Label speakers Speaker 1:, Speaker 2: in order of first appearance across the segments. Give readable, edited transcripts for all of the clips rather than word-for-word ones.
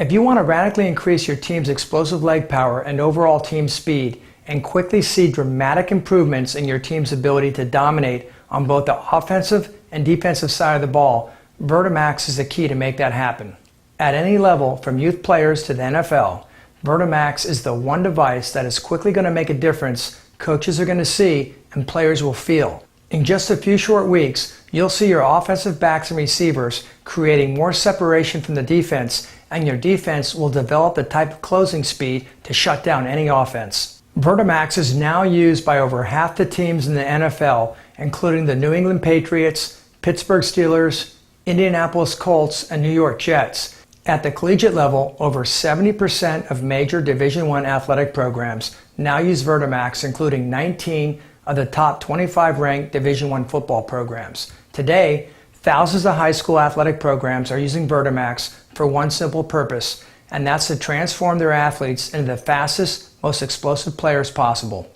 Speaker 1: If you want to radically increase your team's explosive leg power and overall team speed, and quickly see dramatic improvements in your team's ability to dominate on both the offensive and defensive side of the ball, Vertimax is the key to make that happen. At any level, from youth players to the NFL, Vertimax is the one device that is quickly going to make a difference coaches are going to see and players will feel. In just a few short weeks, you'll see your offensive backs and receivers creating more separation from the defense, and your defense will develop the type of closing speed to shut down any offense. Vertimax is now used by over half the teams in the NFL, including the New England Patriots, Pittsburgh Steelers, Indianapolis Colts, and New York Jets. At the collegiate level, over 70% of major Division I athletic programs now use Vertimax, including 19 of the top 25 ranked Division I football programs. Today, thousands of high school athletic programs are using Vertimax for one simple purpose, and that's to transform their athletes into the fastest, most explosive players possible.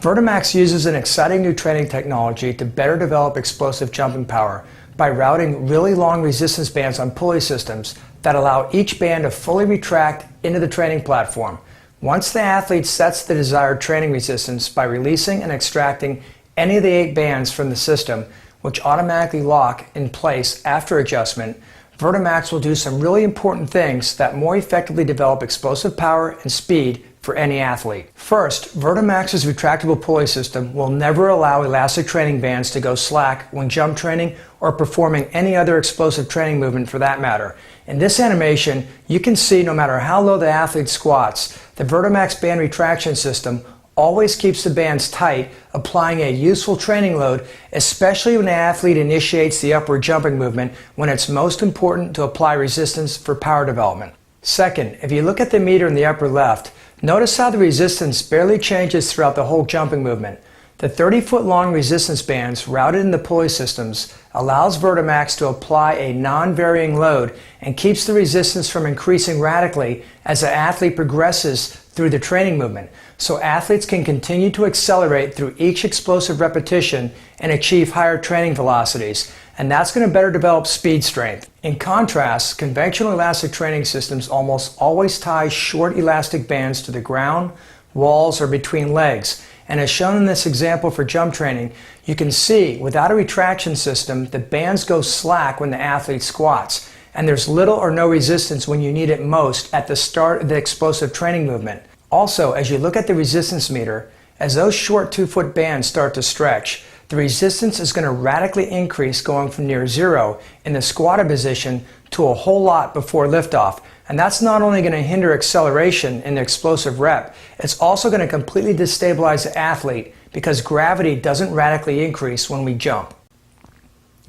Speaker 1: Vertimax uses an exciting new training technology to better develop explosive jumping power by routing really long resistance bands on pulley systems that allow each band to fully retract into the training platform. Once the athlete sets the desired training resistance by releasing and extracting any of the 8 bands from the system, which automatically lock in place after adjustment, Vertimax will do some really important things that more effectively develop explosive power and speed for any athlete. First, Vertimax's retractable pulley system will never allow elastic training bands to go slack when jump training or performing any other explosive training movement for that matter. In this animation, you can see no matter how low the athlete squats, the Vertimax band retraction system always keeps the bands tight, applying a useful training load, especially when the athlete initiates the upward jumping movement when it's most important to apply resistance for power development. Second, if you look at the meter in the upper left, notice how the resistance barely changes throughout the whole jumping movement. The 30-foot long resistance bands routed in the pulley systems allows Vertimax to apply a non-varying load and keeps the resistance from increasing radically as the athlete progresses through the training movement, so athletes can continue to accelerate through each explosive repetition and achieve higher training velocities, and that's going to better develop speed strength. In contrast, conventional elastic training systems almost always tie short elastic bands to the ground, walls, or between legs. And as shown in this example for jump training, you can see without a retraction system, the bands go slack when the athlete squats, and there's little or no resistance when you need it most at the start of the explosive training movement. Also, as you look at the resistance meter, as those short 2-foot bands start to stretch, the resistance is going to radically increase, going from near zero in the squatted position to a whole lot before liftoff. And that's not only going to hinder acceleration in the explosive rep, it's also going to completely destabilize the athlete because gravity doesn't radically increase when we jump.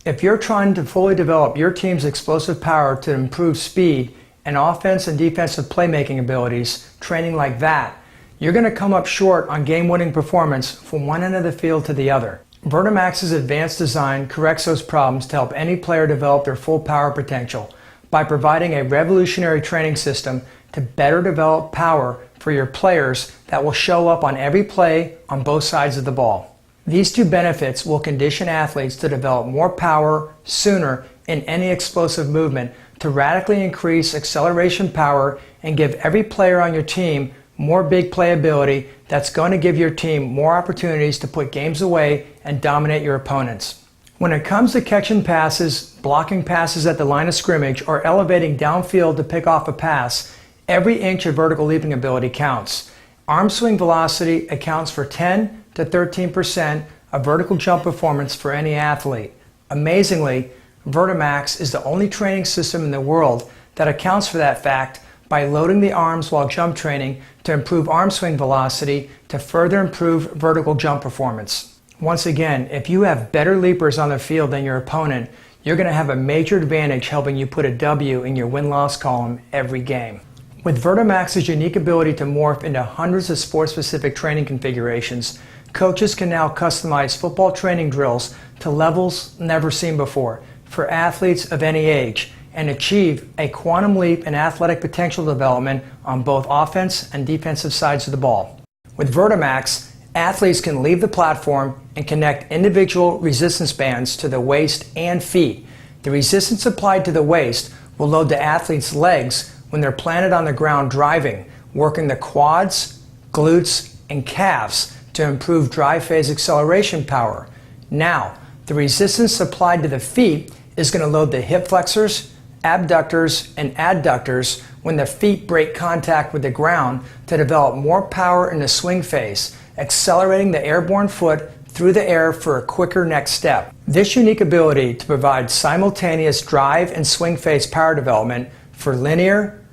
Speaker 1: If you're trying to fully develop your team's explosive power to improve speed and offense and defensive playmaking abilities, training like that, you're going to come up short on game-winning performance from one end of the field to the other. Vertimax's advanced design corrects those problems to help any player develop their full power potential by providing a revolutionary training system to better develop power for your players that will show up on every play on both sides of the ball. These two benefits will condition athletes to develop more power sooner in any explosive movement to radically increase acceleration power and give every player on your team more big play ability that's going to give your team more opportunities to put games away and dominate your opponents. When it comes to catching passes, blocking passes at the line of scrimmage, or elevating downfield to pick off a pass, every inch of vertical leaping ability counts. Arm swing velocity accounts for 10 to 13% of vertical jump performance for any athlete. Amazingly, Vertimax is the only training system in the world that accounts for that fact by loading the arms while jump training to improve arm swing velocity to further improve vertical jump performance. Once again, if you have better leapers on the field than your opponent, you're going to have a major advantage helping you put a W in your win-loss column every game. With Vertimax's unique ability to morph into hundreds of sport-specific training configurations, coaches can now customize football training drills to levels never seen before for athletes of any age and achieve a quantum leap in athletic potential development on both offense and defensive sides of the ball. With Vertimax, athletes can leave the platform and connect individual resistance bands to the waist and feet. The resistance applied to the waist will load the athlete's legs when they're planted on the ground driving, working the quads, glutes, and calves to improve drive phase acceleration power. Now, the resistance applied to the feet is going to load the hip flexors, abductors, and adductors when the feet break contact with the ground to develop more power in the swing phase, accelerating the airborne foot through the air for a quicker next step. This unique ability to provide simultaneous drive and swing phase power development for linear,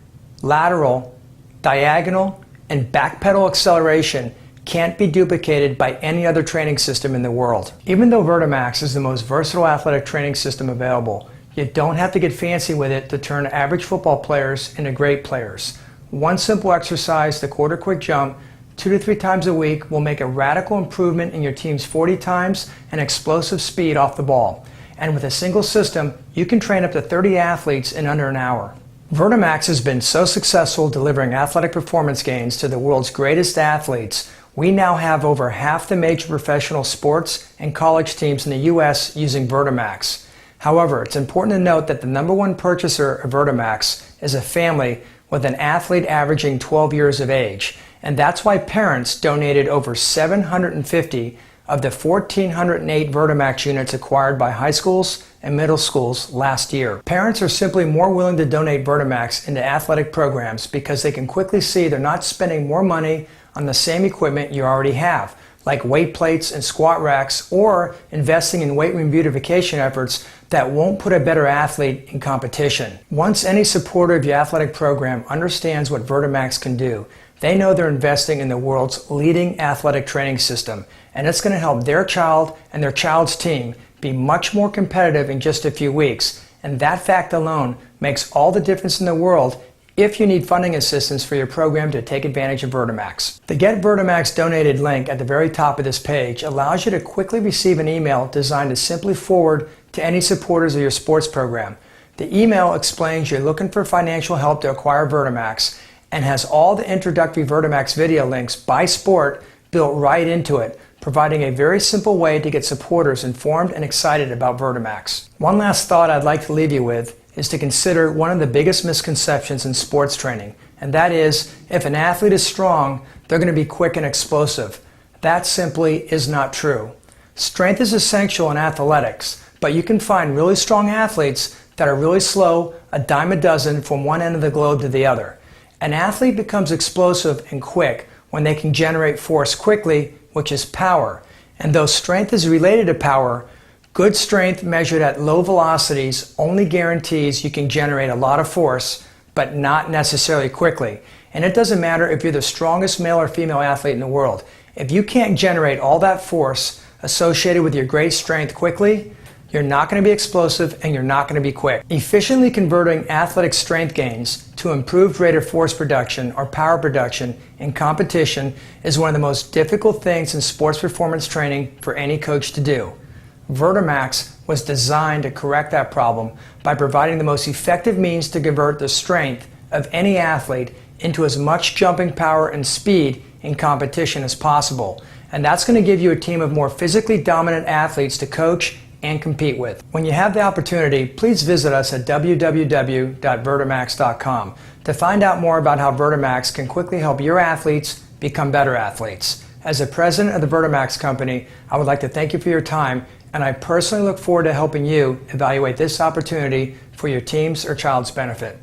Speaker 1: lateral, diagonal, and back pedal acceleration can't be duplicated by any other training system in the world. Even though Vertimax is the most versatile athletic training system available, you don't have to get fancy with it to turn average football players into great players. One simple exercise, the quarter quick jump, 2 to 3 times a week will make a radical improvement in your team's 40 times and explosive speed off the ball. And with a single system, you can train up to 30 athletes in under an hour. Vertimax has been so successful delivering athletic performance gains to the world's greatest athletes. We now have over half the major professional sports and college teams in the US using Vertimax. However, it's important to note that the #1 purchaser of Vertimax is a family with an athlete averaging 12 years of age. And that's why parents donated over 750 of the 1,408 Vertimax units acquired by high schools and middle schools last year. Parents are simply more willing to donate Vertimax into athletic programs because they can quickly see they're not spending more money on the same equipment you already have, like weight plates and squat racks, or investing in weight room beautification efforts that won't put a better athlete in competition. Once any supporter of your athletic program understands what Vertimax can do, they know they're investing in the world's leading athletic training system, and it's going to help their child and their child's team be much more competitive in just a few weeks. And that fact alone makes all the difference in the world if you need funding assistance for your program to take advantage of Vertimax. The Get Vertimax Donated link at the very top of this page allows you to quickly receive an email designed to simply forward to any supporters of your sports program. The email explains you're looking for financial help to acquire Vertimax and has all the introductory Vertimax video links by sport built right into it, providing a very simple way to get supporters informed and excited about Vertimax. One last thought I'd like to leave you with is to consider one of the biggest misconceptions in sports training, and that is, if an athlete is strong, they're going to be quick and explosive. That simply is not true. Strength is essential in athletics, but you can find really strong athletes that are really slow, a dime a dozen from one end of the globe to the other. An athlete becomes explosive and quick when they can generate force quickly, which is power. And though strength is related to power, good strength measured at low velocities only guarantees you can generate a lot of force, but not necessarily quickly. And it doesn't matter if you're the strongest male or female athlete in the world. If you can't generate all that force associated with your great strength quickly, you're not going to be explosive and you're not going to be quick. Efficiently converting athletic strength gains to improved rate of force production or power production in competition is one of the most difficult things in sports performance training for any coach to do. Vertimax was designed to correct that problem by providing the most effective means to convert the strength of any athlete into as much jumping power and speed in competition as possible. And that's going to give you a team of more physically dominant athletes to coach and compete with. When you have the opportunity, please visit us at www.vertimax.com to find out more about how Vertimax can quickly help your athletes become better athletes. As the president of the Vertimax company, I would like to thank you for your time, and I personally look forward to helping you evaluate this opportunity for your team's or child's benefit.